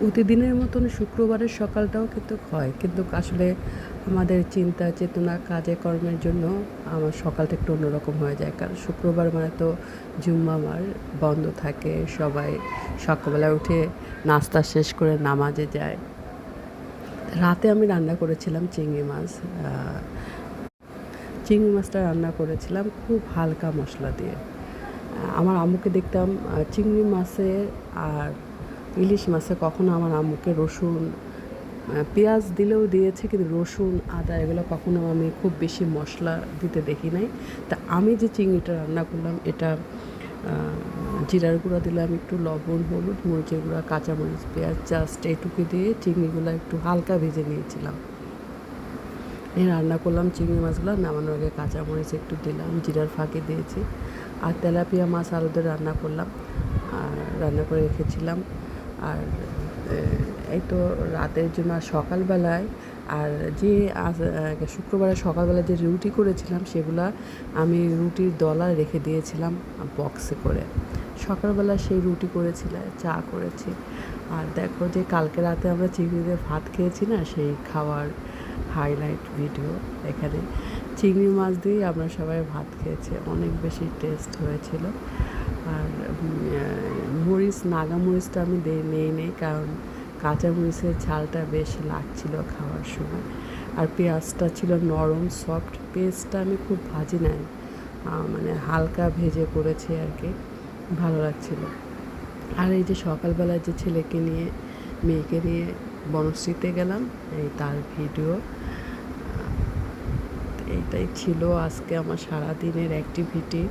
প্রতিদিনের মতন শুক্রবারের সকালটাও কিন্তু হয়, কিন্তু আসলে আমাদের চিন্তা চেতনা কাজে কর্মের জন্য আমার সকালটা একটু অন্যরকম হয়ে যায়। কারণ শুক্রবার মানে তো জুম্মাবার বন্ধ থাকে, সবাই সকালবেলা উঠে নাস্তা শেষ করে নামাজে যায়। রাতে আমি রান্না করেছিলাম চিংড়ি মাছ। চিংড়ি মাছটা রান্না করেছিলাম খুব হালকা মশলা দিয়ে। আমার আম্মুকে দেখতাম চিংড়ি মাছে আর ইলিশ মাছে কখনো আমার আম্মুকে রসুন পেঁয়াজ দিলেও দিয়েছে, কিন্তু রসুন আদা এগুলো কখনো আমি খুব বেশি মশলা দিতে দেখি নাই। তা আমি যে চিংড়িটা রান্না করলাম এটা জিরার গুঁড়া দিলাম, একটু লবণ, হলুদ, মরিচের গুঁড়া, কাঁচামরিচ, পেঁয়াজ জাস্ট এইটুকু দিয়ে চিংড়িগুলো একটু হালকা ভেজে নিয়েছিলাম। এই রান্না করলাম চিংড়ি মাছগুলো, নামানোর আগে কাঁচামরিচ একটু দিলাম, জিরার ফাঁকি দিয়েছি। আর তেলাপিয়া মাছ আলু দিয়ে রান্না করলাম, আর রান্না করে রেখেছিলাম। আর এই তো রাতের জন্য। আর সকালবেলায় আর যে শুক্রবারে সকালবেলা যে রুটি করেছিলাম সেগুলা আমি রুটির দলা রেখে দিয়েছিলাম বক্সে করে। সকালবেলা সেই রুটি করেছিলাম, চা করেছি। আর দেখো যে কালকে রাতে আমরা চিংড়ি দিয়ে ভাত খেয়েছি না, সেই খাওয়ার হাইলাইট ভিডিও এখানে। চিংড়ি মাছ দিয়েই আমরা সবাই ভাত খেয়েছি, অনেক বেশি টেস্ট হয়েছিল। আর মরিচ, নাগা মরিচটা আমি নেই, কারণ কাঁচা মরিচের ঝালটা বেশ লাগছিল খাওয়ার সময়। আর পেঁয়াজটা ছিল নরম সফট, পেঁয়াজটা আমি খুব ভাজি নাই, মানে হালকা ভেজে করেছি আর কি, ভালো লাগছিল। আর এই যে সকালবেলায় যে ছেলেকে নিয়ে মেয়েকে নিয়ে বনশ্রীতে গেলাম, এই তার ভিডিও। এইটাই ছিল আজকে আমার সারাদিনের অ্যাক্টিভিটি।